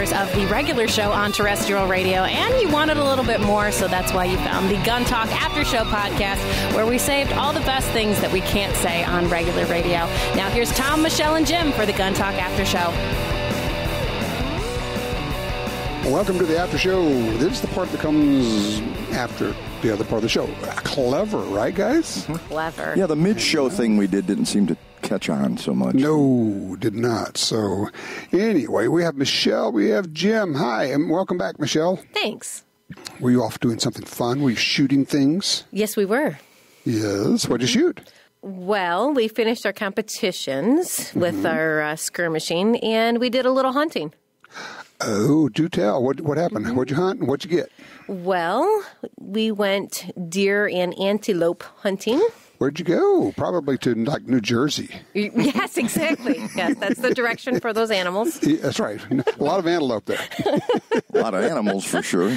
hours of the regular show on terrestrial radio, and you wanted a little bit more, so that's why you found the Gun Talk After Show podcast, where we saved all the best things that we can't say on regular radio. Now here's Tom, Michelle, and Jim for the Gun Talk After Show. Welcome to the After Show. This is the part that comes after the other part of the show. Clever, right, guys? Clever. Yeah, the mid-show thing we didn't seem to catch on so much. No, did not. So, anyway, we have Michelle, we have Jim. Hi, and welcome back, Michelle. Thanks. Were you off doing something fun? Were you shooting things? Yes, we were. Yes. What'd you shoot? Well, we finished our competitions with our skirmishing, and we did a little hunting. Oh, do tell. What happened? What'd you hunt and what'd you get? Well, we went deer and antelope hunting. Where'd you go? Probably to, like, New Jersey. Yes, exactly. Yes, that's the direction for those animals. Yeah, that's right. A lot of antelope there. A lot of animals, for sure.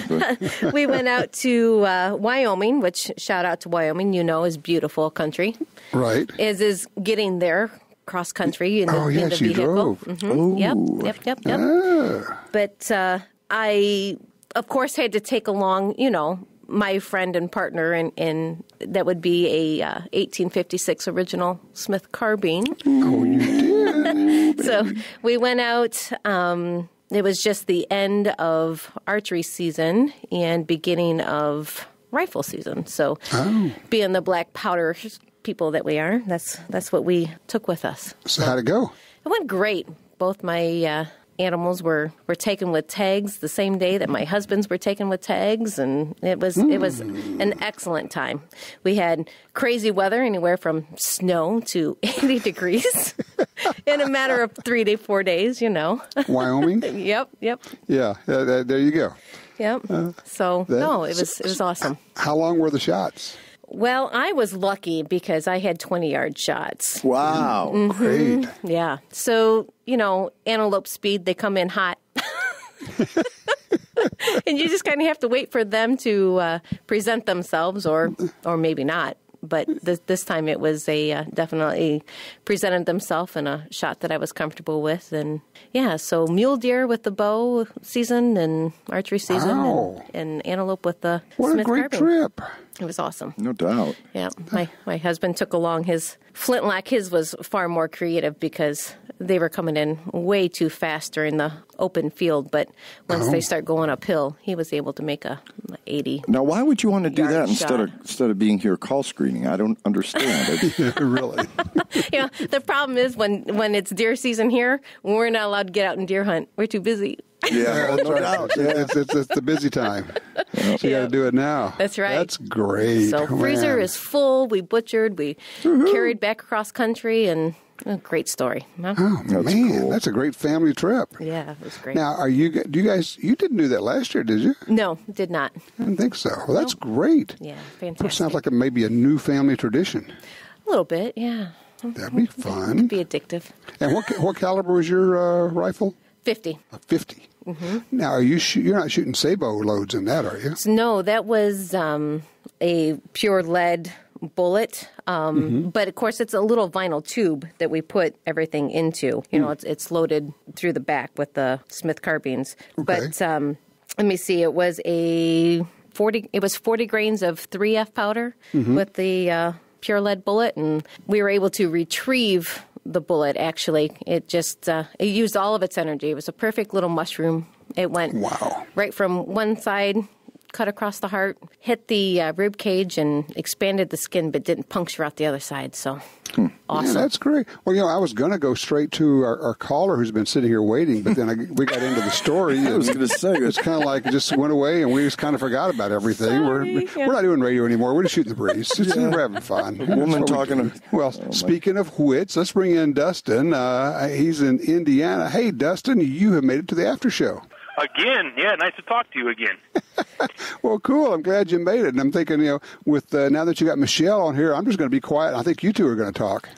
We went out to Wyoming, which, shout out to Wyoming, is beautiful country. Right. As is getting there cross country in the, in the you vehicle. drove. Mm-hmm. Yep. Ah. But I, of course, had to take along, my friend and partner, and that would be a 1856 original Smith carbine. Oh, you did. So we went out. It was just the end of archery season and beginning of rifle season. So being the black powder people that we are, that's what we took with us. So how'd it go? It went great. Both my animals were taken with tags the same day that my husband's were taken with tags, and it was an excellent time. We had crazy weather, anywhere from snow to 80 degrees in a matter of 3 to 4 days. Wyoming. Yep. Yeah, there you go. Yep. It was awesome. How long were the shots? Well, I was lucky because I had 20-yard shots. Wow. Mm-hmm. Great. Yeah. So, antelope speed, they come in hot. And you just kind of have to wait for them to present themselves or maybe not. But this time it was definitely presented themselves in a shot that I was comfortable with. And yeah, so mule deer with the bow season and archery season and antelope with the What Smith a great carbine. trip. It was awesome. No doubt. Yeah, my husband took along his flintlock. His was far more creative because they were coming in way too fast during the open field. But once they start going uphill, he was able to make a 80. Now, why would you want to do that Yard instead of being here call screening? I don't understand. Really. The problem is when it's deer season here, we're not allowed to get out and deer hunt. We're too busy. Yeah, that's right. It's the busy time. So you got to do it now. That's right. That's great. So freezer is full. We butchered. We carried back across country, and great story. Huh? Oh, That's man, cool. that's a great family trip. Yeah, it was great. Now, you didn't do that last year, did you? No, did not. I didn't think so. Well, that's great. Yeah, That fantastic. sounds like maybe a new family tradition. A little bit, yeah. That'd be It fun. could be addictive. And what caliber was your rifle? 50. A 50. Mm-hmm. Now, you're not shooting sabot loads in that, are you? No, that was a pure lead bullet. But, of course, it's a little vinyl tube that we put everything into. It's loaded through the back with the Smith carbines. Okay. But let me see. It was 40 grains of 3F powder with the pure lead bullet. And we were able to retrieve the bullet, actually. It just it used all of its energy. It was a perfect little mushroom. It went right from one side, cut across the heart, hit the rib cage, and expanded the skin, but didn't puncture out the other side. So awesome. Yeah, that's great. Well, I was going to go straight to our caller who's been sitting here waiting, but then we got into the story. I was going to say. It's kind of like it just went away, and we just kind of forgot about everything. Sorry. We're not doing radio anymore. We're just shooting the breeze. We're having fun. Woman talking to... Well, speaking of which, let's bring in Dustin. He's in Indiana. Hey, Dustin, you have made it to the after show. Again, yeah, nice to talk to you again. Well, cool. I'm glad you made it. And I'm thinking, with now that you got Michelle on here, I'm just going to be quiet. I think you two are going to talk.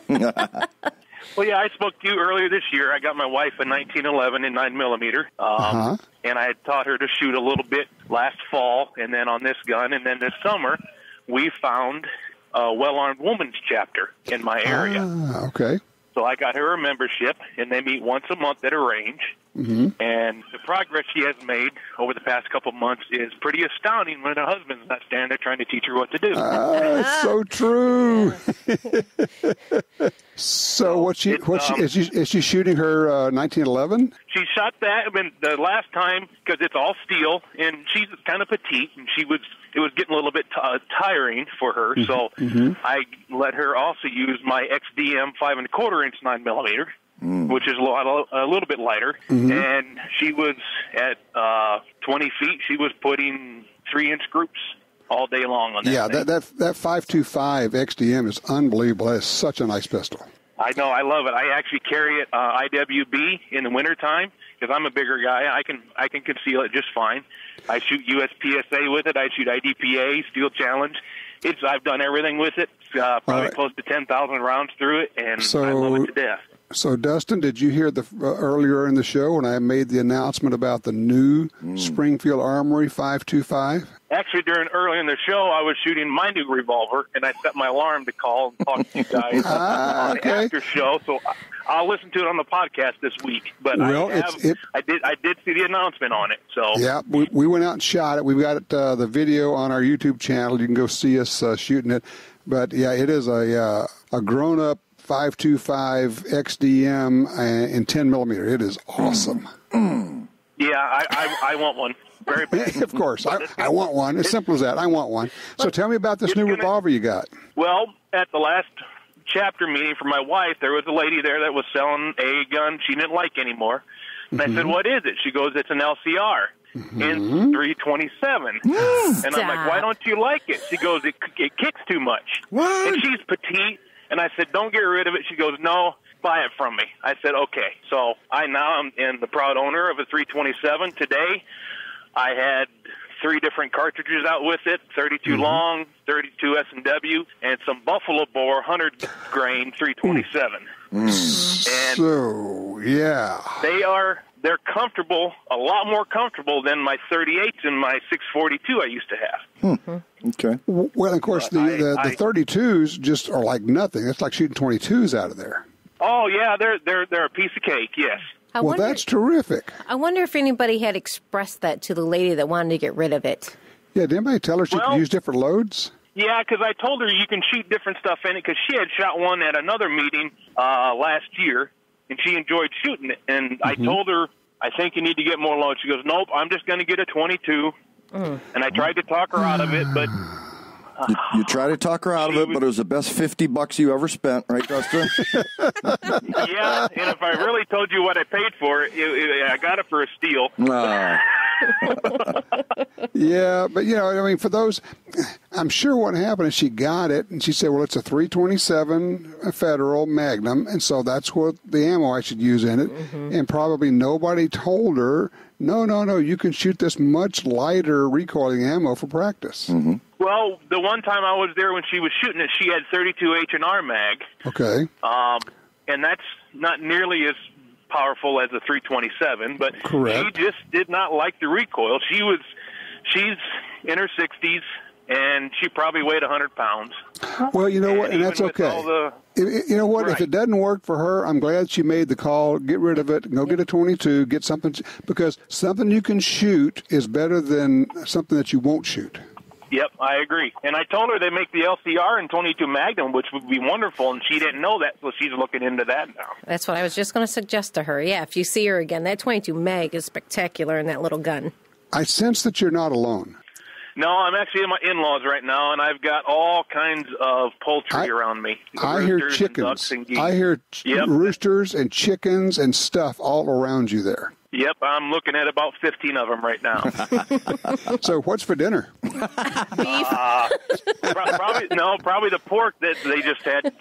Well, yeah, I spoke to you earlier this year. I got my wife a 1911 in 9mm, and I had taught her to shoot a little bit last fall, and then on this gun, and then this summer, we found a well-armed woman's chapter in my area. Okay. So I got her a membership, and they meet once a month at a range. And the progress she has made over the past couple months is pretty astounding when her husband's not standing there trying to teach her what to do. It's so true. So is she shooting her 1911? She shot that the last time because it's all steel, and she's kind of petite, and it was getting a little bit tiring for her. So I let her also use my XDM 5 1/4 inch 9mm. Which is a little bit lighter, and she was at 20 feet. She was putting 3-inch groups all day long on that. Yeah, that 5.25 XDM is unbelievable. It's such a nice pistol. I know, I love it. I actually carry it IWB in the wintertime because I'm a bigger guy. I can conceal it just fine. I shoot USPSA with it. I shoot IDPA, Steel Challenge. I've done everything with it. Probably close to 10,000 rounds through it, and I love it to death. So, Dustin, did you hear earlier in the show when I made the announcement about the new Springfield Armory 5.25? Actually, earlier in the show, I was shooting my new revolver, and I set my alarm to call and talk to you guys on the after show. So I'll listen to it on the podcast this week. But I did see the announcement on it. So yeah, we went out and shot it. We've got the video on our YouTube channel. You can go see us shooting it. But yeah, it is a grown-up 5.25 XDM in 10mm. It is awesome. Yeah, I want one. Very bad. Of course. I want one. As simple as that. I want one. So tell me about this new revolver you got. Well, at the last chapter meeting for my wife, there was a lady there that was selling a gun she didn't like anymore. And I said, what is it? She goes, it's an LCR. In 327. And I'm like, why don't you like it? She goes, it kicks too much. What? And she's petite. And I said, don't get rid of it. She goes, no, buy it from me. I said, okay. So I now am the proud owner of a 327. Today, I had 3 different cartridges out with it, 32 long, 32 S&W, and some Buffalo Bore 100 grain 327. And so, yeah. They're comfortable, a lot more comfortable than my 38s and my 642 I used to have. Okay. Well, of course, the 32s just are like nothing. It's like shooting 22s out of there. Oh, yeah, they're a piece of cake, yes. That's terrific. I wonder if anybody had expressed that to the lady that wanted to get rid of it. Yeah, did anybody tell her she could use different loads? Yeah, because I told her you can shoot different stuff in it, because she had shot one at another meeting last year, and she enjoyed shooting it. And I told her, I think you need to get more loads. She goes, nope, I'm just going to get a 22. And I tried to talk her out of it, but... You tried to talk her out of it, but it was the best $50 you ever spent, right, Dustin? Yeah, and if I really told you what I paid for it, I got it for a steal. Yeah, but, I mean, for those, I'm sure what happened is she got it, and she said, well, it's a 327 Federal Magnum, and so that's what the ammo I should use in it. And probably nobody told her, no, you can shoot this much lighter recoiling ammo for practice. Well, the one time I was there when she was shooting it, she had 32 H&R mag. Okay. And that's not nearly as powerful as a 327, but correct. She just did not like the recoil. She's in her 60s, and she probably weighed 100 pounds. Well, you know what, and that's okay. You know what, if it doesn't work for her, I'm glad she made the call. Get rid of it. Go get a 22. Get something, because something you can shoot is better than something that you won't shoot. Yep, I agree. And I told her they make the LCR in 22 Magnum, which would be wonderful, and she didn't know that, so she's looking into that now. That's what I was just going to suggest to her. Yeah, if you see her again, that 22 Mag is spectacular in that little gun. I sense that you're not alone. No, I'm actually in my in-laws right now, and I've got all kinds of poultry around me. I hear chickens. I hear roosters and chickens and stuff all around you there. Yep, I'm looking at about 15 of them right now. So what's for dinner? Beef? Probably the pork that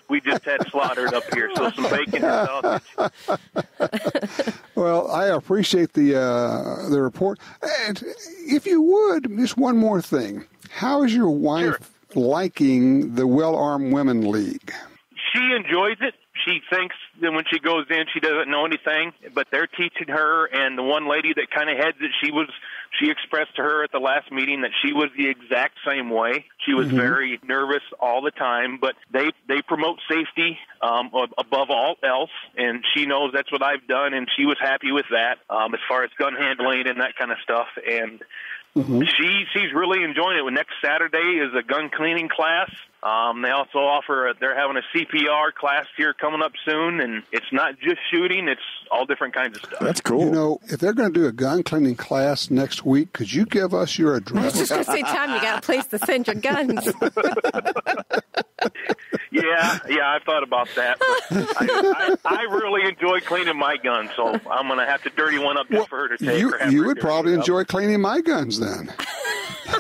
we just had slaughtered up here, so some bacon and sausage. Well, I appreciate the report. And if you would, just one more thing. How is your wife liking the Well Armed Women League? She enjoys it. she thinks that when she goes in, she doesn't know anything, but they're teaching her. And the one lady that kind of heads it, she expressed to her at the last meeting that she was the exact same way. She was very nervous all the time, but they promote safety above all else, and she knows that's what I've done, and she was happy with that as far as gun handling and that kind of stuff. And she's really enjoying it. Next Saturday is a gun cleaning class. They also offer, they're having a CPR class here coming up soon, and it's not just shooting, it's all different kinds of stuff. That's cool. You know, if they're going to do a gun cleaning class next week, could you give us your address? I was just going to say, Tom, you got a place to send your guns. Yeah, I've thought about that. But I really enjoy cleaning my guns, so I'm going to have to dirty one up just for her to take. You would probably enjoy cleaning my guns then.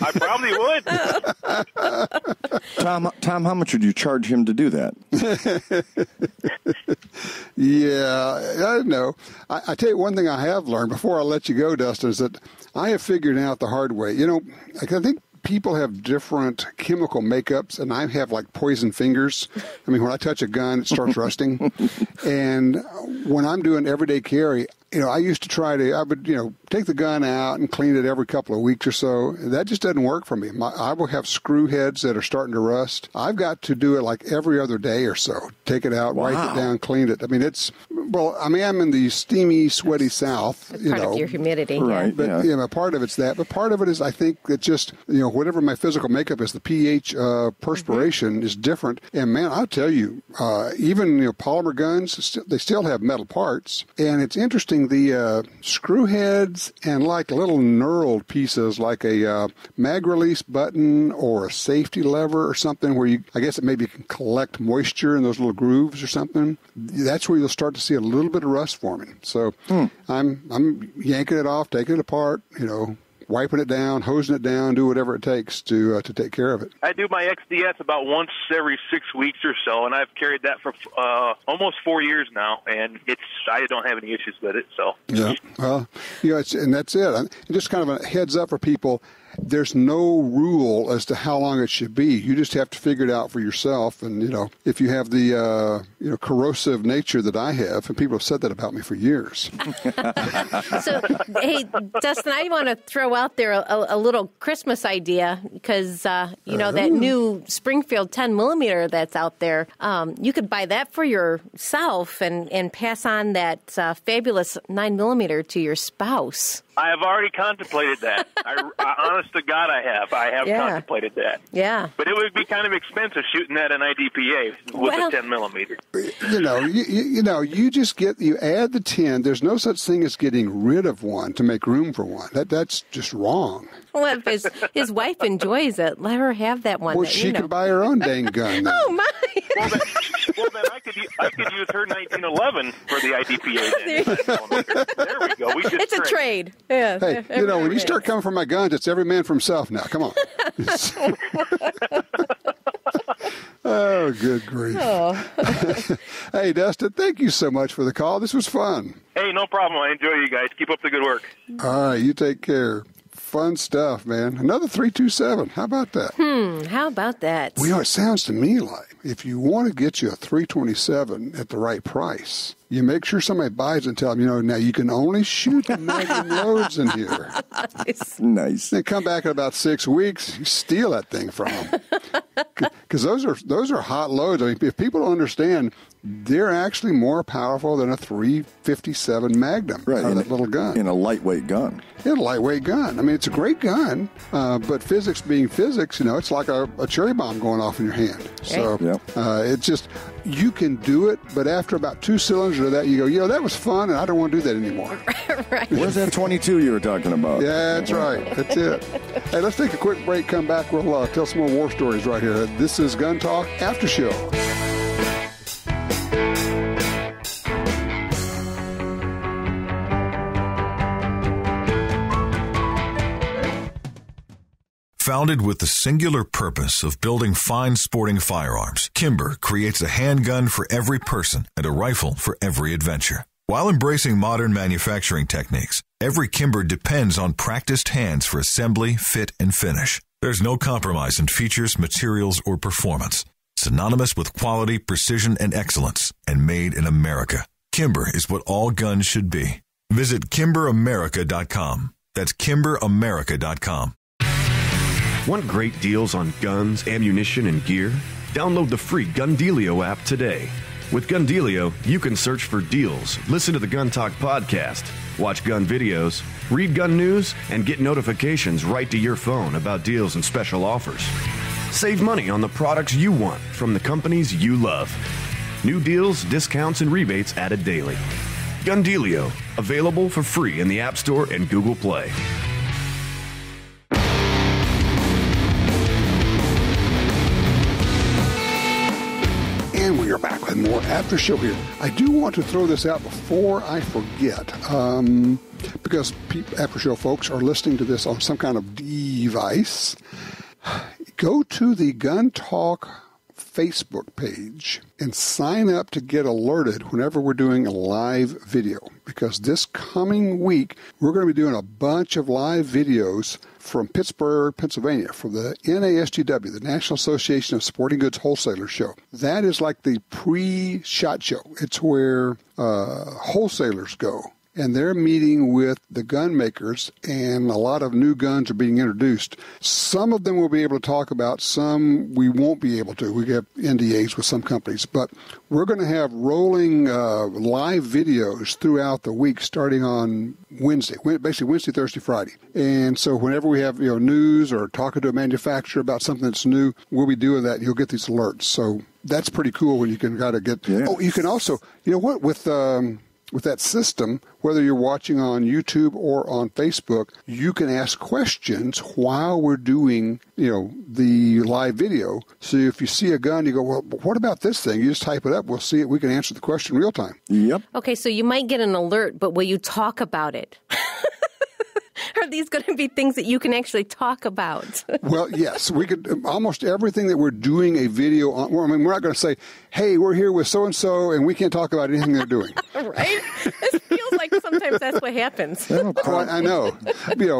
I probably would. Tom, how much would you charge him to do that? Yeah, I know. I tell you one thing I have learned before I let you go, Dustin, is that I have figured out the hard way. You know, I think people have different chemical makeups, and I have like poison fingers. I mean, when I touch a gun, it starts rusting. And when I'm doing everyday carry, you know, I used to I would take the gun out and clean it every couple of weeks or so. That just doesn't work for me. I will have screw heads that are starting to rust. I've got to do it like every other day or so. Take it out, wipe it down, clean it. I mean, I'm in the steamy, sweaty South. It's part of your humidity. Right. But part of it's that. But part of it is I think that just, whatever my physical makeup is, the pH perspiration is different. And man, I'll tell you, even polymer guns, they still have metal parts. And it's interesting, the screw heads and like little knurled pieces like a mag release button or a safety lever or something where I guess it maybe can collect moisture in those little grooves or something. That's where you'll start to see a little bit of rust forming. So I'm yanking it off, taking it apart, wiping it down, hosing it down, do whatever it takes to take care of it. I do my XDS about once every 6 weeks or so, and I've carried that for almost 4 years now, and I don't have any issues with it. So yeah, well, and that's it. And just kind of a heads up for people. There's no rule as to how long it should be. You just have to figure it out for yourself. And, if you have the, corrosive nature that I have, and people have said that about me for years. So, hey, Dustin, I want to throw out there a little Christmas idea because, that new Springfield 10 millimeter that's out there, you could buy that for yourself and pass on that fabulous 9 millimeter to your spouse. I have already contemplated that. Honest to God, I have. Contemplated that. Yeah. But it would be kind of expensive shooting that in IDPA with a 10 millimeter. You add the 10. There's no such thing as getting rid of one to make room for one. That's just wrong. Well, if his wife enjoys it, let her have that one. Well, she can buy her own dang gun. Then. Oh, my. Well, then I could use her 1911 for the IDPA. There we go. It's a trade. Yeah. Hey, when you start coming for my guns, it's every man for himself now. Come on. Oh, good grief. Oh. Hey, Dustin, thank you so much for the call. This was fun. Hey, no problem. I enjoy you guys. Keep up the good work. All right, you take care. Fun stuff, man. Another 327. How about that? How about that? Well, it sounds to me like if you want to get you a 327 at the right price, you make sure somebody buys it and tell them, now you can only shoot the Magnum loads in here. Nice. Then come back in about 6 weeks, you steal that thing from them. Because those are hot loads. I mean, if people don't understand, they're actually more powerful than a 357 Magnum out of that little gun. In a lightweight gun. In a lightweight gun. I mean, it's a great gun, but physics being physics, it's like a cherry bomb going off in your hand. Right. So it's just, you can do it, but after about 2 cylinders of that, you go, that was fun, and I don't want to do that anymore. Right. Where's that 22 you were talking about? Yeah, that's right. That's it. Hey, let's take a quick break, come back, we'll tell some more war stories right here. This is Gun Talk After Show. Founded with the singular purpose of building fine sporting firearms, Kimber creates a handgun for every person and a rifle for every adventure. While embracing modern manufacturing techniques, every Kimber depends on practiced hands for assembly, fit, and finish. There's no compromise in features, materials, or performance. synonymous with quality, precision, and excellence, and made in America. Kimber is what all guns should be. Visit KimberAmerica.com. That's KimberAmerica.com. Want great deals on guns, ammunition, and gear? Download the free Gundealio app today. With Gundealio, you can search for deals, listen to the Gun Talk podcast, watch gun videos, read gun news, and get notifications right to your phone about deals and special offers. Save money on the products you want from the companies you love. New deals, discounts, and rebates added daily. Gundealio, available for free in the App Store and Google Play. And we are back with more After Show here. I do want to throw this out before I forget, because After Show folks are listening to this on some kind of device. Go to the Gun Talk Facebook page and sign up to get alerted whenever we're doing a live video, because this coming week we're going to be doing a bunch of live videos from Pittsburgh, Pennsylvania, for the NASGW, the National Association of Sporting Goods Wholesalers show. That is like the pre-SHOT Show. It's where wholesalers go, and they're meeting with the gun makers, and a lot of new guns are being introduced. Some of them we'll be able to talk about, some we won't be able to. We have NDAs with some companies, but we're going to have rolling live videos throughout the week starting on Wednesday, basically Wednesday, Thursday, Friday. And so whenever we have news or talking to a manufacturer about something that's new, we'll be doing that. You'll get these alerts. So that's pretty cool when you can kind of get... Yeah. Oh, you can also, with that system, whether you're watching on YouTube or on Facebook, you can ask questions while we're doing, the live video. So if you see a gun, you go, well, what about this thing? You just type it up. We'll see it. We can answer the question real time. Yep. Okay, so you might get an alert, but will you talk about it? Are these going to be things that you can actually talk about? Well, yes. We could almost everything that we're doing a video on. Well, we're not going to say, hey, we're here with so-and-so, and we can't talk about anything they're doing. Right? It feels like sometimes that's what happens. I know.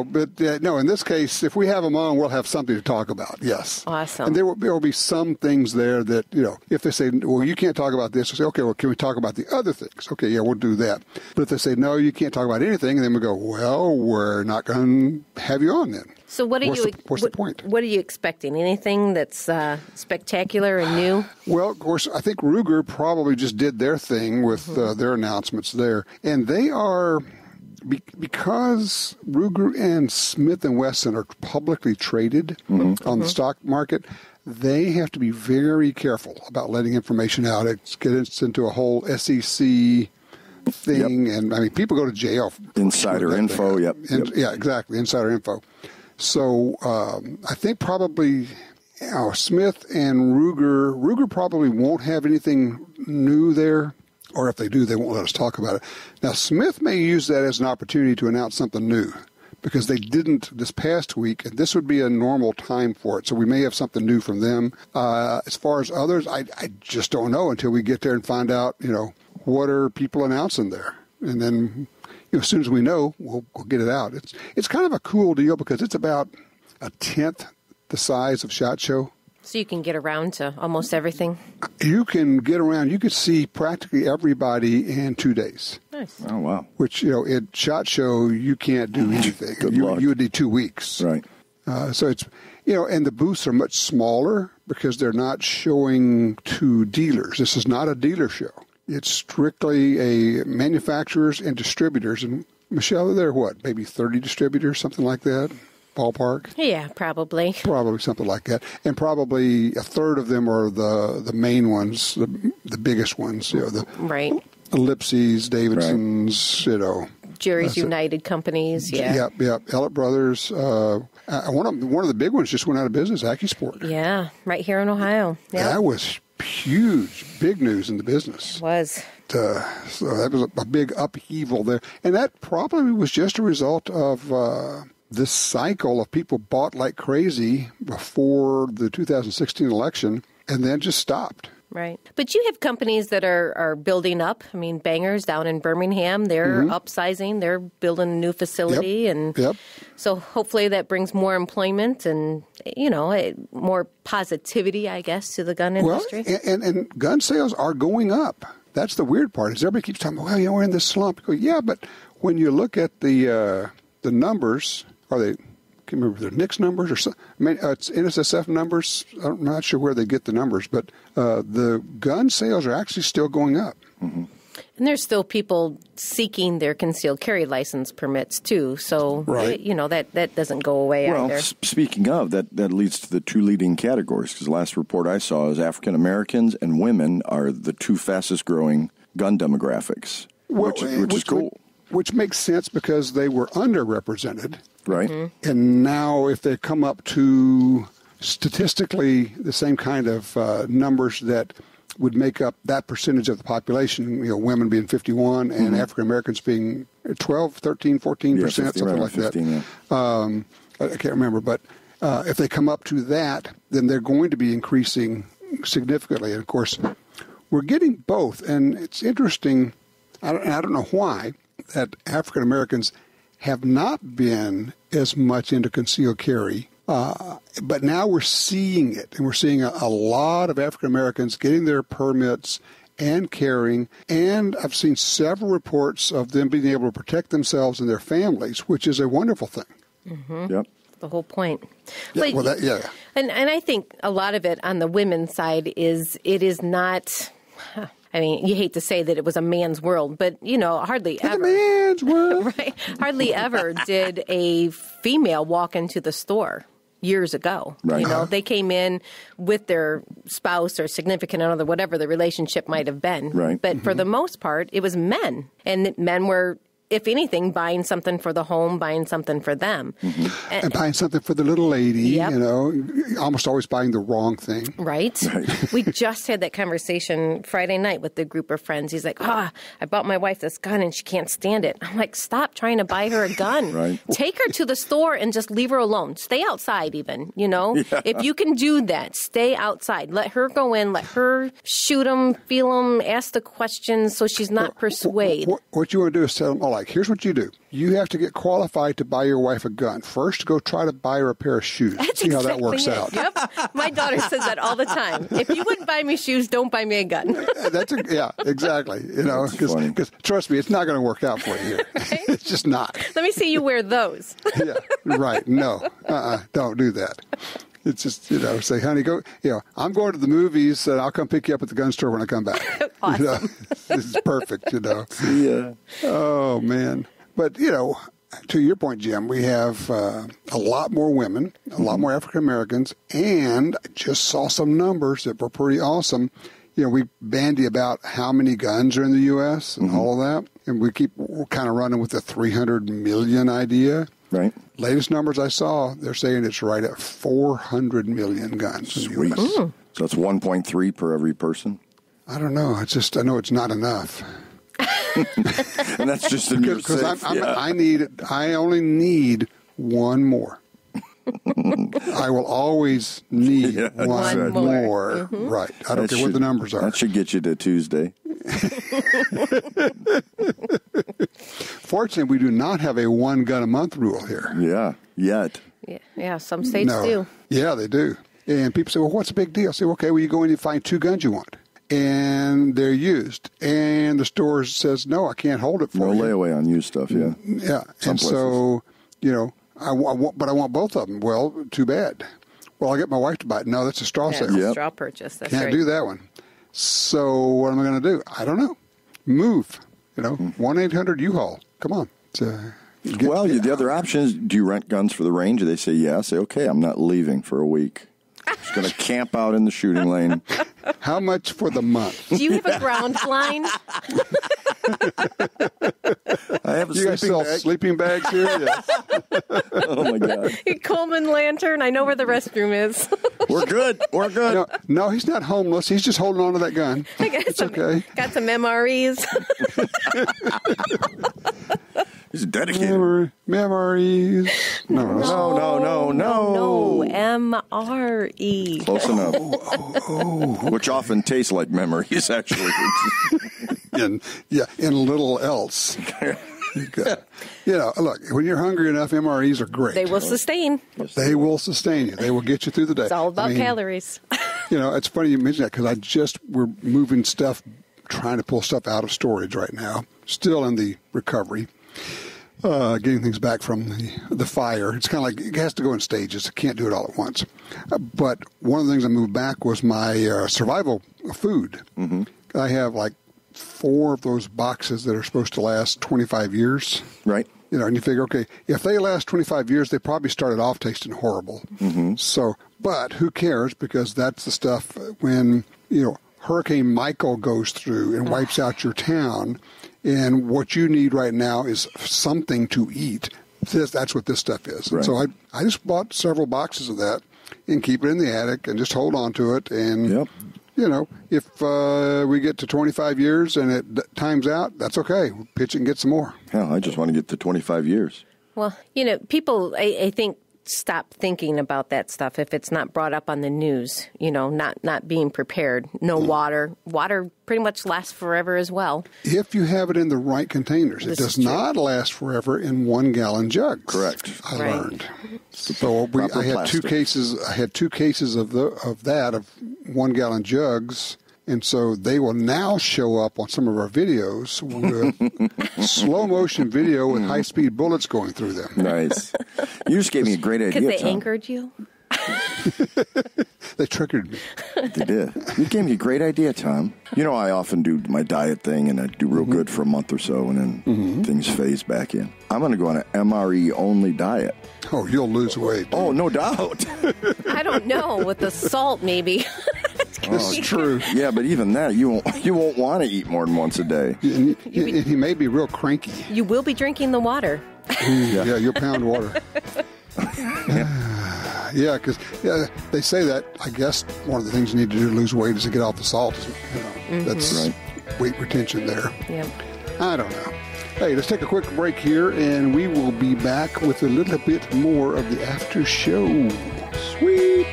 But no, in this case, if we have them on, we'll have something to talk about, yes. Awesome. And there will be some things there that, if they say, well, you can't talk about this, we'll say, okay, well, can we talk about the other things? Okay, yeah, we'll do that. But if they say, no, you can't talk about anything, and then we go, well, we're not going to have you on then. So what's the point? What are you expecting? Anything that's spectacular and new? Well, of course, I think Ruger probably just did their thing with their announcements there. And they are, because Ruger and Smith & Wesson are publicly traded on the stock market, they have to be very careful about letting information out. It gets into a whole SEC thing, and people go to jail. Insider info, yep. Yeah, exactly, insider info. So I think probably Smith and Ruger probably won't have anything new there, or if they do, they won't let us talk about it. Now, Smith may use that as an opportunity to announce something new, because they didn't this past week, and this would be a normal time for it. So we may have something new from them. As far as others, I just don't know until we get there and find out, what are people announcing there. And then, as soon as we know, we'll get it out. It's kind of a cool deal because it's about a tenth the size of SHOT Show. So you can get around to almost everything? You can get around. You could see practically everybody in 2 days. Nice. Oh, wow. Which, at SHOT Show, you can't do anything. Good luck. You would need 2 weeks. Right. So it's, and the booths are much smaller because they're not showing to dealers. This is not a dealer show. It's strictly a manufacturers and distributors. And, Michelle, there are what, maybe 30 distributors, something like that? Ballpark? Yeah, probably. Probably something like that. And probably a third of them are the main ones, the biggest ones, right. Ellipses, Davidsons, Jerry's United Companies, yeah. Yep. Ellett Brothers. One of the big ones just went out of business, AccuSport. Yeah, right here in Ohio. Yep. That was huge, big news in the business. It was. So that was a big upheaval there. And that probably was just a result of this cycle of people bought like crazy before the 2016 election and then just stopped. Right. But you have companies that are building up. I mean, Bangers down in Birmingham, they're upsizing. They're building a new facility. And so hopefully that brings more employment and, more positivity, I guess, to the gun industry. Well, and gun sales are going up. That's the weird part is everybody keeps talking, well, we're in this slump. I go, yeah, but when you look at the numbers, are they... I can't remember if they're NICS numbers or something. I mean, it's NSSF numbers. I'm not sure where they get the numbers, but the gun sales are actually still going up. Mm-hmm. And there's still people seeking their concealed carry license permits, too. So, that doesn't go away either. Well, speaking of, that leads to the two leading categories, because the last report I saw is African Americans and women are the two fastest growing gun demographics, which is cool. Which makes sense because they were underrepresented. Right. Mm-hmm. And now if they come up to statistically the same kind of numbers that would make up that percentage of the population, women being 51 and African Americans being 12, 13, 14%, something like 15, that. I can't remember. But if they come up to that, then they're going to be increasing significantly. And, of course, we're getting both. And it's interesting, I don't know why, that African Americans have not been as much into concealed carry, but now we're seeing it, and we're seeing a lot of African Americans getting their permits and carrying, and I've seen several reports of them being able to protect themselves and their families, which is a wonderful thing. Mm-hmm. Yep. The whole point. Yeah, but, And I think a lot of it on the women's side is it is not... I mean, you hate to say that it was a man's world, but, hardly ever. A man's world. Right. Hardly ever did a female walk into the store years ago. Right. They came in with their spouse or significant other, whatever the relationship might have been. Right. But for the most part, it was men. And men were, if anything, buying something for the home, buying something for them. Mm-hmm. And buying something for the little lady, almost always buying the wrong thing. Right. We just had that conversation Friday night with the group of friends. He's like, I bought my wife this gun and she can't stand it. I'm like, stop trying to buy her a gun. Right. Take her to the store and just leave her alone. Stay outside even, Yeah. If you can do that, stay outside. Let her go in. Let her shoot them, feel them, ask the questions so she's not persuaded. What you want to do is tell them, here's what you do. You have to get qualified to buy your wife a gun. First, go try to buy her a pair of shoes. See how that works out. Yep. My daughter says that all the time. If you wouldn't buy me shoes, don't buy me a gun. Exactly. Because trust me, it's not going to work out for you here. Right? It's just not. Let me see you wear those. Yeah, right. No, don't do that. It's just, say, honey, go, I'm going to the movies and I'll come pick you up at the gun store when I come back. Awesome. This is perfect, Yeah. Oh, man. But, to your point, Jim, we have a lot more women, a lot more African Americans, and I just saw some numbers that were pretty awesome. We bandy about how many guns are in the U.S. and all of that, and we're kind of running with the 300 million idea. Right. Latest numbers I saw, they're saying it's right at 400 million guns in the U.S. So that's 1.3 per every person? I don't know. I know it's not enough. And that's just in your safe. I only need one more. I will always need one more. Mm-hmm. Right. I don't care what the numbers are. That should get you to Tuesday. Fortunately, we do not have a one gun a month rule here. Yeah, yet. Yeah, some states do. Yeah, they do. And people say, well, what's the big deal? I say, okay, well, you go in and find 2 guns you want. And they're used. And the store says, no, I can't hold it for you. No layaway on used stuff, yeah. Yeah. And so, I want both of them. Well, too bad. Well, I'll get my wife to buy it. No, that's a straw sale. It's a straw purchase. That's Can't do that one. So what am I going to do? I don't know. Move. 1-800-U-Haul. Come on. The other option is, do you rent guns for the range? They say, yeah. Say, okay, I'm not leaving for a week. Just going to camp out in the shooting lane. How much for the month? Do you have a ground line? I have a you guys sell sleeping bags here? Yes. Oh, my God. Coleman lantern. I know where the restroom is. We're good. No, he's not homeless. He's just holding on to that gun. It's okay. Got some MREs. He's dedicated. Memories. No, M-R-E. Close enough. Which often tastes like memories, actually. in little else. Look, when you're hungry enough, MREs are great. They will sustain. They will sustain you. They will get you through the day. It's all about calories. It's funny you mention that because we're moving stuff, trying to pull stuff out of storage right now. Still in the recovery. Getting things back from the fire. It's kind of like it has to go in stages. I can't do it all at once. But one of the things I moved back was my survival food. Mm-hmm. I have like 4 of those boxes that are supposed to last 25 years. Right. And you figure, okay, if they last 25 years, they probably started off tasting horrible. Mm-hmm. So, but who cares? Because that's the stuff when, Hurricane Michael goes through and wipes out your town. And what you need right now is something to eat. That's what this stuff is. Right. So I just bought several boxes of that and keep it in the attic and just hold on to it. And, if we get to 25 years and it times out, that's okay. We'll pitch it and get some more. Hell, I just want to get to 25 years. Well, people, I think, stop thinking about that stuff if it's not brought up on the news, not being prepared. No water. Water pretty much lasts forever as well. If you have it in the right containers. It does not last forever in 1-gallon jugs. Correct. I learned. So I had 2 cases. I had 2 cases of 1-gallon jugs. And so they will now show up on some of our videos with slow motion video with high speed bullets going through them. Nice. You just gave me a great idea. Because they Tom. angered you? They triggered me. They did. You gave me a great idea, Tom. I often do my diet thing and I do real good for a month or so and then things phase back in. I'm going to go on an MRE only diet. Oh, you'll lose weight. Oh, no doubt. I don't know. With the salt, maybe. It's true. Yeah, but even that, you won't want to eat more than once a day. And he may be real cranky. You will be drinking the water. Yeah, you'll pound water. Yeah, because they say that, I guess, one of the things you need to do to lose weight is to get off the salt. That's right. Weight retention there. Yeah. I don't know. Hey, let's take a quick break here, and we will be back with a little bit more of the after show. Sweet.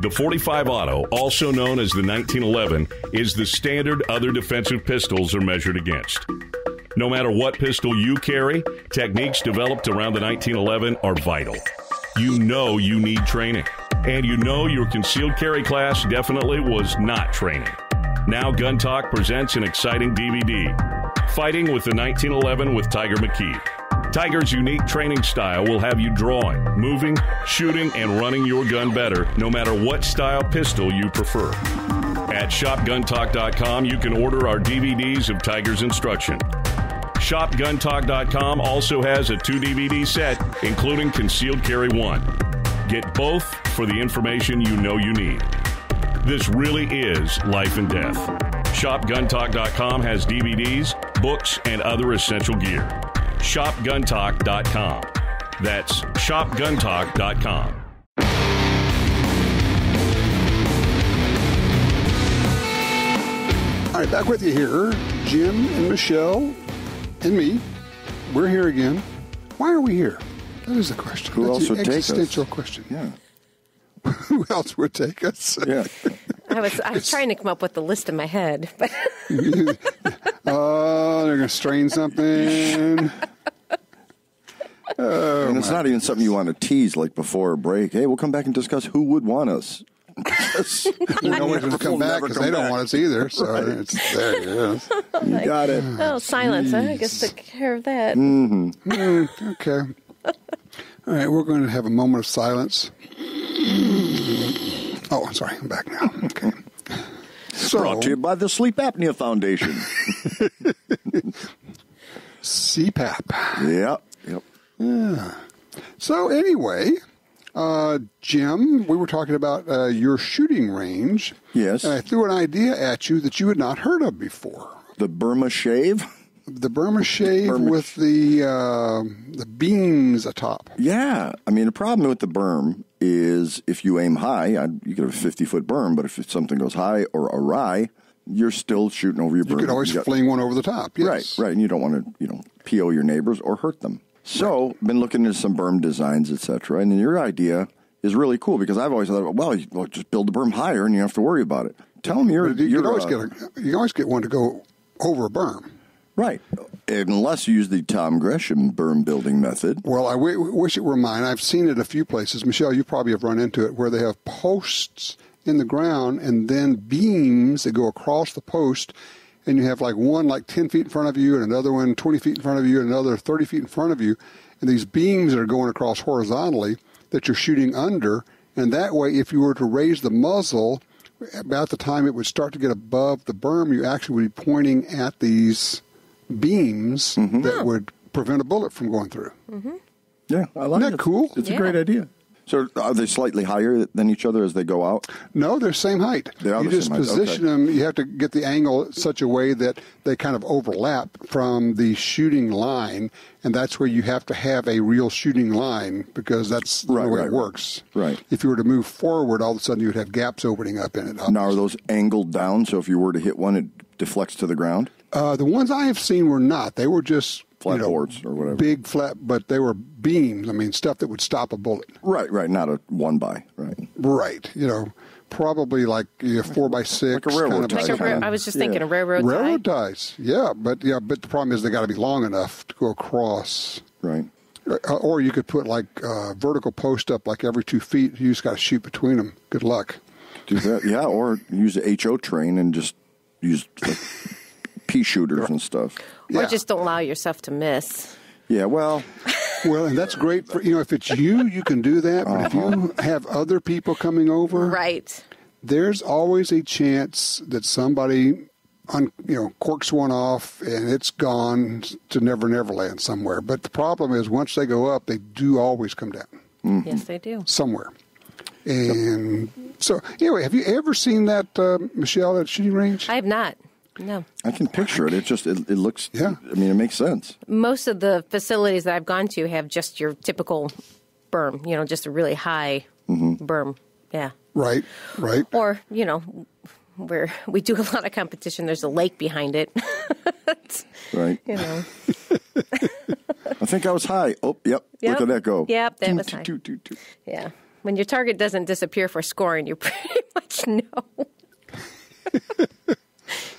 The .45 Auto, also known as the 1911, is the standard other defensive pistols are measured against. No matter what pistol you carry, techniques developed around the 1911 are vital. You need training. And your concealed carry class definitely was not training. Now Gun Talk presents an exciting DVD, Fighting with the 1911 with Tiger McKee. Tiger's unique training style will have you drawing, moving, shooting, and running your gun better, no matter what style pistol you prefer. At ShopGunTalk.com, you can order our DVDs of Tiger's instruction. ShopGunTalk.com also has a 2-DVD set, including Concealed Carry 1. Get both for the information you need. This really is life and death. ShopGunTalk.com has DVDs, books, and other essential gear. ShopGunTalk.com. That's ShopGunTalk.com. All right, back with you here. Jim and Michelle and me. We're here again. Why are we here? That is the question. Who else would take us? Existential question. Yeah. Who else would take us? Yeah. I was trying to come up with the list in my head. But oh, they're going to strain something. Oh, and it's not even something you want to tease like before a break. Hey, we'll come back and discuss who would want us. Nobody's going to come back because they don't want us either. So right. It's there. It is. You got it. Oh, silence. I guess took care of that. Okay. All right, we're going to have a moment of silence. Oh, I'm sorry. I'm back now. Okay. Brought to you by the Sleep Apnea Foundation. CPAP. Yep. Yeah. So anyway, Jim, we were talking about your shooting range. Yes. And I threw an idea at you that you had not heard of before. The Burma shave? The Burma shave with the beams atop. Yeah. I mean, the problem with the berm is if you aim high, you could have a 50-foot berm, but if something goes high or awry, you're still shooting over your berm. You could always fling one over the top, yes. Right, and you don't want to, PO your neighbors or hurt them. So, been looking into some berm designs, etc. And your idea is really cool because I've always thought, well, just build the berm higher and you don't have to worry about it. Tell them you can always get one to go over a berm. Right, unless you use the Tom Gresham berm building method. Well, I wish it were mine. I've seen it a few places. Michelle, you probably have run into it, where they have posts in the ground and then beams that go across the post, and you have one 10 feet in front of you and another one 20 feet in front of you and another 30 feet in front of you, and these beams that are going across horizontally that you're shooting under, and that way if you were to raise the muzzle, about the time it would start to get above the berm, you actually would be pointing at these beams that would prevent a bullet from going through. Mm-hmm. Yeah, I like it. Isn't that cool? It's a great idea. So are they slightly higher than each other as they go out? No, they're same height. You just position them. You have to get the angle such a way that they kind of overlap from the shooting line, and that's where you have to have a real shooting line because that's the way it works. Right. If you were to move forward, all of a sudden you would have gaps opening up in it. Obviously. Now, are those angled down, so if you were to hit one, it deflects to the ground? The ones I have seen were not. They were just flat boards or whatever. Big flat, but they were beams. I mean, stuff that would stop a bullet. Right. Not a 1x. Right. Probably like 4x6. Like a railroad tie. I was just thinking a railroad tie. Railroad ties. Yeah, but the problem is they got to be long enough to go across. Right. Or you could put a vertical post up every 2 feet. You just got to shoot between them. Good luck. Do that. Yeah, or use the HO train and just use pea shooters and stuff. Or just don't allow yourself to miss. Yeah, well, and that's great for, if it's you can do that. But if you have other people coming over, right, there's always a chance that somebody, corks one off and it's gone to Never Land somewhere. But the problem is once they go up, they do always come down. Mm-hmm. Yes, they do. Somewhere. And so, anyway, have you ever seen that, Michelle, at shooting range? I have not. No. I can picture it. It looks, I mean, it makes sense. Most of the facilities that I've gone to have just your typical berm, just a really high berm. Yeah. Right. Or, where we do a lot of competition, there's a lake behind it. Right. I think I was high. Oh, yep. Look at that go. Yep, that was high. Yeah. When your target doesn't disappear for scoring, you pretty much know.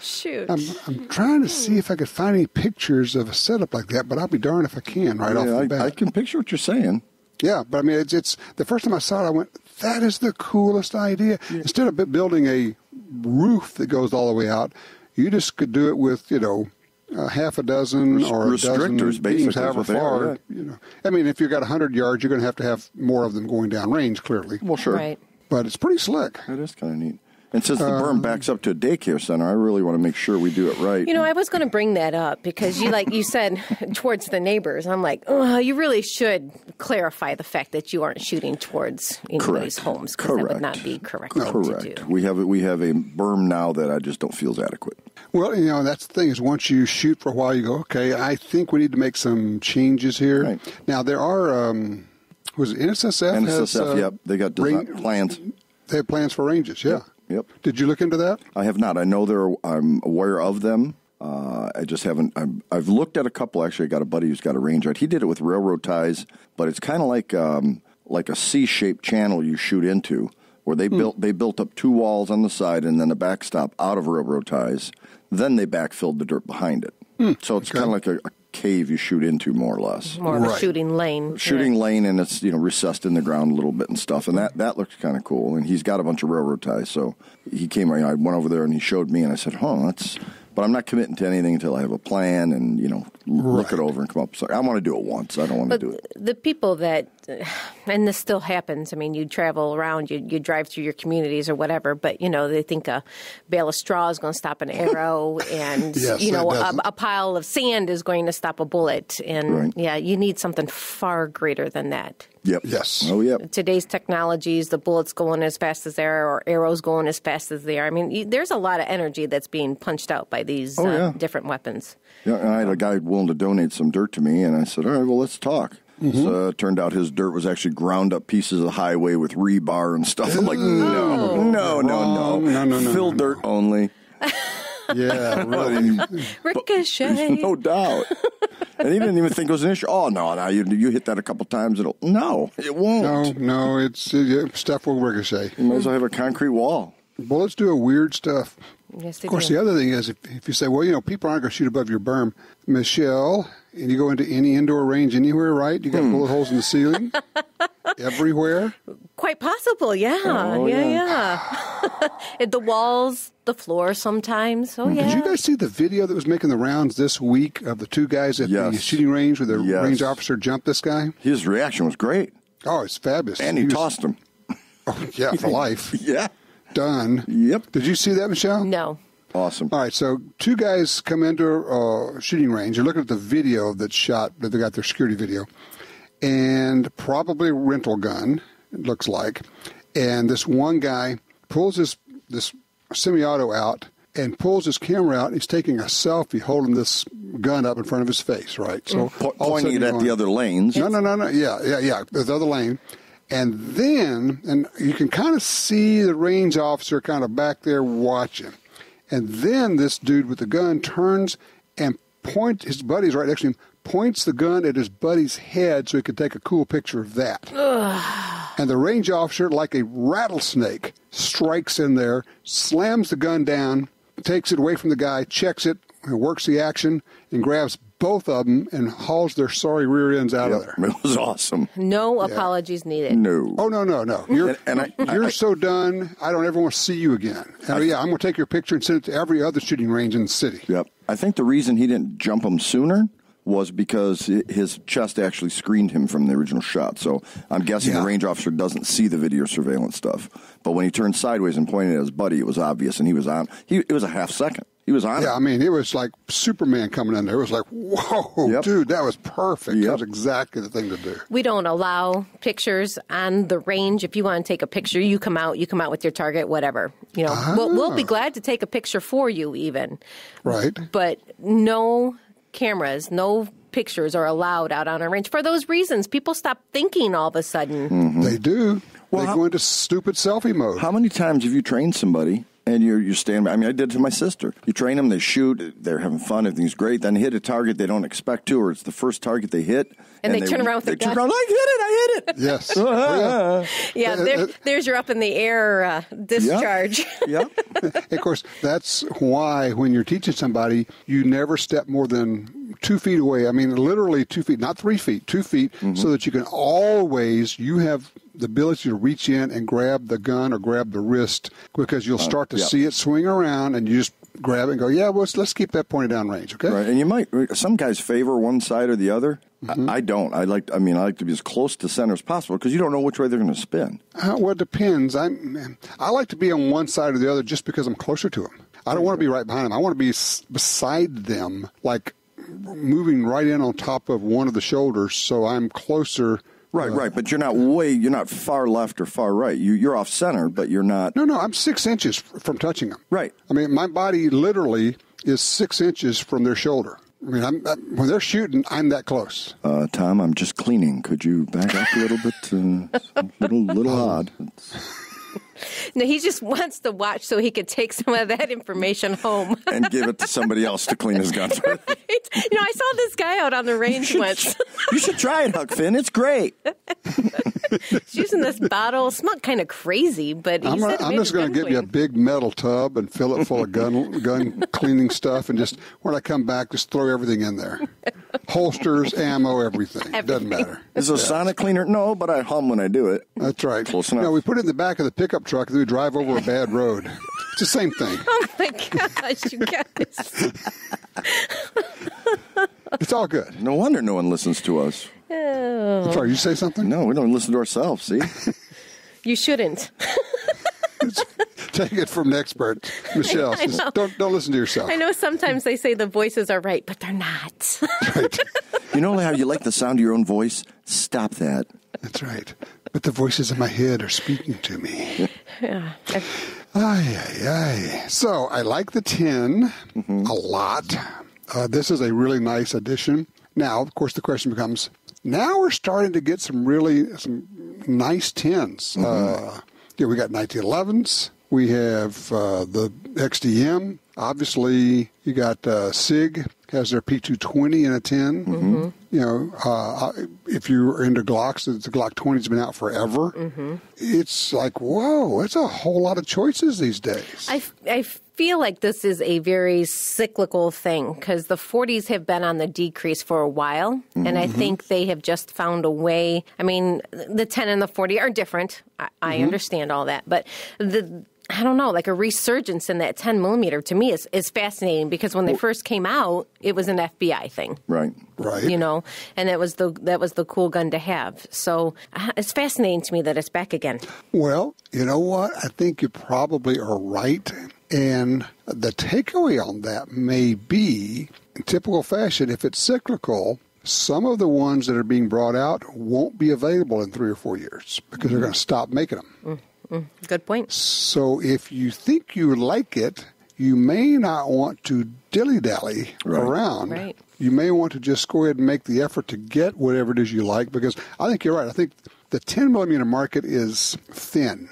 Shoot. I'm trying to see if I could find any pictures of a setup like that, but I'll be darned if I can off the bat. I can picture what you're saying. Yeah, but I mean, it's the first time I saw it, I went, that is the coolest idea. Yeah. Instead of building a roof that goes all the way out, you just could do it with, half a dozen or a dozen beams, however far. I mean, if you've got 100 yards, you're going to have more of them going down range, clearly. Well, sure. Right. But it's pretty slick. It is kind of neat. And since the berm backs up to a daycare center, I really want to make sure we do it right. I was going to bring that up because you said towards the neighbors. I'm like, oh, you really should clarify the fact that you aren't shooting towards anybody's homes because that would not be correct. Correct. To do. We have a berm now that I just don't feel is adequate. Well, that's the thing is once you shoot for a while, you go, okay, I think we need to make some changes here. Right. Now there are, was it NSSF? NSSF, yep. They got plans. They have plans for ranges, yeah. Yep. Did you look into that? I have not. I know I'm aware of them. I just haven't. I've looked at a couple. Actually, I got a buddy who's got a range right. He did it with railroad ties, but it's kind of like a C-shaped channel you shoot into, where they built up 2 walls on the side and then a backstop out of railroad ties. Then they backfilled the dirt behind it. So it's kind of like a cave you shoot into, more or less. More of a shooting lane. Shooting lane, and it's recessed in the ground a little bit and stuff, and that looks kind of cool. And he's got a bunch of railroad ties, so he came. I went over there and he showed me, and I said, that's. But I'm not committing to anything until I have a plan and look it over and come up. So I want to do it once. I don't want to do it. The people that, and this still happens, I mean, you travel around, you drive through your communities or whatever, but, they think a bale of straw is going to stop an arrow and, Yes, a pile of sand is going to stop a bullet. And, you need something far greater than that. Yep. Yes. Oh, yep. Today's technologies, the bullets going as fast as they are or arrows going as fast as they are. I mean, there's a lot of energy that's being punched out by these different weapons. Yeah, and I had a guy willing to donate some dirt to me, and I said, all right, well, let's talk. So it turned out his dirt was actually ground up pieces of highway with rebar and stuff. I'm like, no. Fill dirt only. Yeah, really. Ricochet. No doubt. And he didn't even think it was an issue. Oh, no, you hit that a couple times. No, it won't. No, it's stuff will ricochet. You might as well have a concrete wall. Bullets do weird stuff. Yes, they Of course, do. the other thing is if you say, well, people aren't going to shoot above your berm, Michelle, and you go into any indoor range anywhere, right? You got bullet holes in the ceiling everywhere. Quite possible, yeah. Oh, The walls, the floor sometimes. Oh, yeah. Did you guys see the video that was making the rounds this week of the two guys at the shooting range where the range officer jumped this guy? His reaction was great. Oh, it's fabulous. And he tossed him. Oh, yeah, for life. Yeah. Done. Yep. Did you see that, Michelle? No. Awesome. All right, so two guys come into a shooting range. You're looking at the video that's shot, that they got their security video, and probably a rental gun, it looks like. And this one guy pulls this semi-auto out and pulls his camera out. And he's taking a selfie holding this gun up in front of his face, right? So pointing it at the other lanes. No. Yeah. The other lane. And then, and you can kind of see the range officer kind of back there watching. And then this dude with the gun turns and his buddy's right next to him, points the gun at his buddy's head so he could take a cool picture of that. And the range officer, like a rattlesnake, strikes in there, slams the gun down, takes it away from the guy, checks it, works the action, and grabs both of them and hauls their sorry rear ends out of there. It was awesome. No apologies needed. No. Oh, no. You're so done, I don't ever want to see you again. I'm going to take your picture and send it to every other shooting range in the city. Yep. I think the reason he didn't jump him sooner was because his chest actually screened him from the original shot. So I'm guessing the range officer doesn't see the video surveillance stuff. But when he turned sideways and pointed at his buddy, it was obvious, and he was on. It was a half second. He was on. Yeah, I mean, it was like Superman coming in there. It was like, whoa, dude, that was perfect. That was exactly the thing to do. We don't allow pictures on the range. If you want to take a picture, you come out with your target, whatever. We'll be glad to take a picture for you even. Right. But no cameras, no pictures are allowed out on our range for those reasons. People stop thinking all of a sudden. Mm-hmm. They do. They go into stupid selfie mode. How many times have you trained somebody and you stand by? I mean, I did it to my sister. You train them, they shoot, they're having fun, everything's great, then hit a target they don't expect to, or it's the first target they hit. And they turn around with their gun. They turn around, I hit it. Yes. There's your up in the air discharge. Yep. Of course, that's why when you're teaching somebody, you never step more than 2 feet away. I mean, literally 2 feet, not 3 feet, 2 feet, so that you can always, you have the ability to reach in and grab the gun or grab the wrist, because you'll start to see it swing around and you just grab it and go, let's keep that pointed down range, okay? Right, and some guys favor one side or the other. I don't. I like to be as close to center as possible because you don't know which way they're going to spin. Well, it depends. I like to be on one side or the other just because I'm closer to them. I don't want to be right behind them. I want to be beside them, like moving right in on top of one of the shoulders, so I'm closer. Right, but you're not far left or far right. You're off center, but you're not. No, I'm 6 inches from touching them. Right. I mean, my body literally is 6 inches from their shoulder. I mean, when they're shooting, I'm that close. Tom, I'm just cleaning. Could you back up a little bit? Little odd. No, he just wants to watch so he could take some of that information home. And give it to somebody else to clean his guns with. Right. I saw this guy out on the range once. You should try it, Huck Finn. It's great. He's using this bottle. It smelled kind of crazy, but I'm just going to give you a big metal tub and fill it full of gun cleaning stuff, and just when I come back, just throw everything in there. Holsters, ammo, everything. Doesn't matter. Is it a sonic cleaner? No, but I hum when I do it. That's right. Close enough. We put it in the back of the pickup truck and we drive over a bad road. It's the same thing. Oh, my gosh, you guys. It's all good. No wonder no one listens to us. Oh. I'm sorry, you say something? No, we don't listen to ourselves, see? You shouldn't. Take it from an expert. Michelle, I know. don't listen to yourself. I know sometimes they say the voices are right, but they're not. Right. You know how you like the sound of your own voice? Stop that. That's right. But the voices in my head are speaking to me. Yeah. So I like the 10 a lot. This is a really nice addition. Now, of course, the question becomes, now we're starting to get some nice 10s. We got 1911s. We have the XDM. Obviously, you got SIG has their P220 in a 10. Mm-hmm. You know, if you're into Glocks, the Glock 20's been out forever. Mm-hmm. It's like, whoa, it's a whole lot of choices these days. I feel like this is a very cyclical thing because the 40s have been on the decrease for a while, and I think they have just found a way. I mean, the 10 and the 40 are different. I understand all that, but I don't know, like a resurgence in that 10 millimeter to me is fascinating because when they first came out, it was an FBI thing. Right. You know, and that was the cool gun to have. So it's fascinating to me that it's back again. Well, you know what? I think you probably are right. And the takeaway on that may be, in typical fashion, if it's cyclical, some of the ones that are being brought out won't be available in 3 or 4 years because they're going to stop making them. Good point. So if you think you like it, you may not want to dilly-dally around. Right. You may want to just go ahead and make the effort to get whatever it is you like, because I think you're right. I think the 10-millimeter market is thin.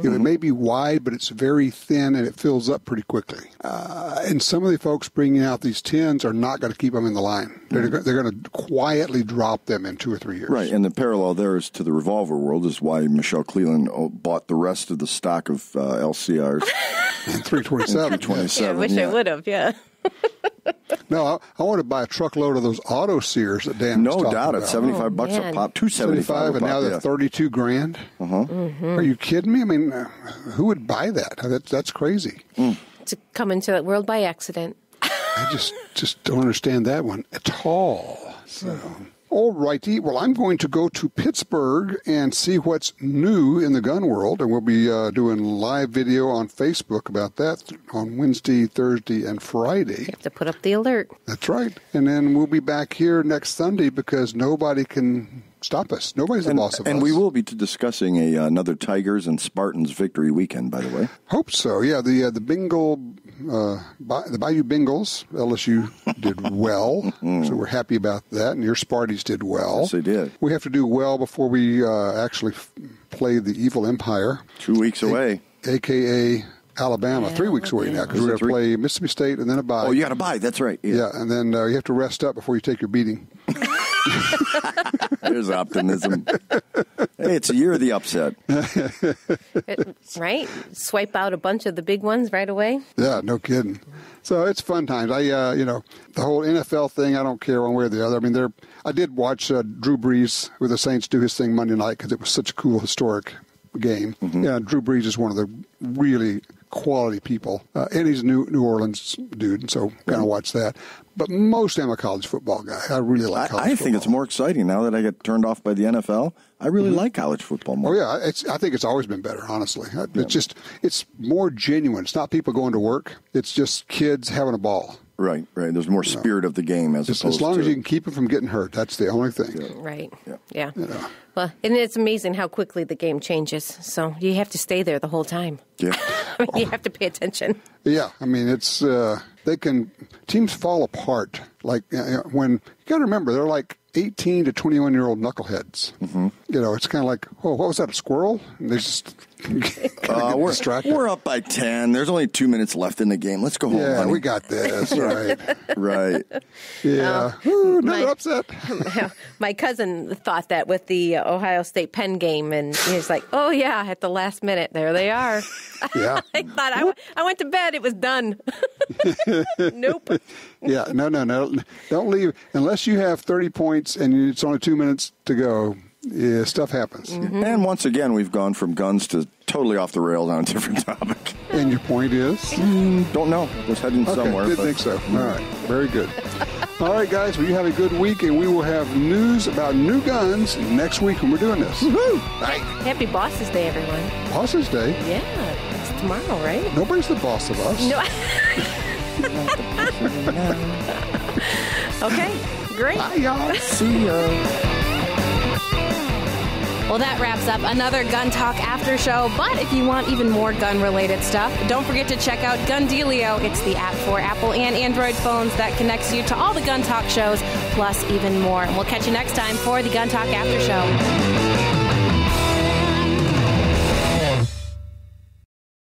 You know, it may be wide, but it's very thin, and it fills up pretty quickly. And some of the folks bringing out these 10s are not going to keep them in the line. They're going to quietly drop them in 2 or 3 years. Right, and the parallel there is to the revolver world is why Michelle Cleland bought the rest of the stock of LCRs. And 327. 327. I wish I would have, No, I want to buy a truckload of those auto sears that Dan was talking doubt about. it. $75 a pop, $275 and now they're $32,000. Are you kidding me? I mean, who would buy that? That's crazy. To come into that world by accident. I just don't understand that one at all. So. All righty. Well, I'm going to go to Pittsburgh and see what's new in the gun world, and we'll be doing live video on Facebook about that on Wednesday, Thursday, and Friday. You have to put up the alert. That's right. And then we'll be back here next Sunday because nobody can stop us. Nobody's the boss of us. And we will be discussing another Tigers and Spartans victory weekend, by the way. Hope so. Yeah, the Bayou Bengals, LSU did well, so we're happy about that. And your Sparties did well. Yes, they did. We have to do well before we actually play the Evil Empire. 2 weeks away. A.K.A. Alabama, 3 weeks away now, because we're going to play Mississippi State and then a bye. Oh, you got a bye. That's right. Yeah, and then you have to rest up before you take your beating. There's optimism. Hey, it's a year of the upset. Right? Swipe out a bunch of the big ones right away. Yeah, no kidding. So it's fun times. The whole NFL thing, I don't care one way or the other. I mean, I did watch Drew Brees with the Saints do his thing Monday night because it was such a cool, historic game. Yeah, Drew Brees is one of the really quality people, and he's a New Orleans dude, and so kind of watch that. But mostly I'm a college football guy. I really like college football. I think it's more exciting now that I get turned off by the NFL. I really like college football more. Oh, yeah. I think it's always been better, honestly. It's more genuine. It's not people going to work. It's just kids having a ball. Right. There's more spirit of the game as long as you can keep them from getting hurt. That's the only thing. Yeah. Right. Yeah. Well, and it's amazing how quickly the game changes. So you have to stay there the whole time. Yeah. I mean, you have to pay attention. Yeah. I mean, it's teams fall apart. Like when you got to remember, they're like 18 to 21-year-old knuckleheads. It's kind of like, oh, what was that, a squirrel? And they just get distracted. We're up by 10. There's only 2 minutes left in the game. Let's go home, Yeah, honey. we got this. Right. Right. Yeah. Another upset. My cousin thought that with the Ohio State Penn game, and he was like, oh, yeah, at the last minute, there they are. Yeah. I thought I went to bed. It was done. Nope. Yeah. No. Don't leave. Unless you have 30 points and it's only 2 minutes to go, Yeah, stuff happens. Mm-hmm. And once again, we've gone from guns to totally off the rails on a different topic. And your point is? Don't know. Was heading somewhere. Didn't think so. All right. Very good. All right, guys. Well, you have a good week, and we will have news about new guns next week when we're doing this. Woo-hoo! Happy Bosses Day, everyone. Bosses Day? Yeah, it's tomorrow, right? Nobody's the boss of us. No. Okay, great. Bye, y'all. See ya. Well, that wraps up another Gun Talk After Show. But if you want even more gun-related stuff, don't forget to check out Gundealio. It's the app for Apple and Android phones that connects you to all the Gun Talk shows, plus even more. And we'll catch you next time for the Gun Talk After Show.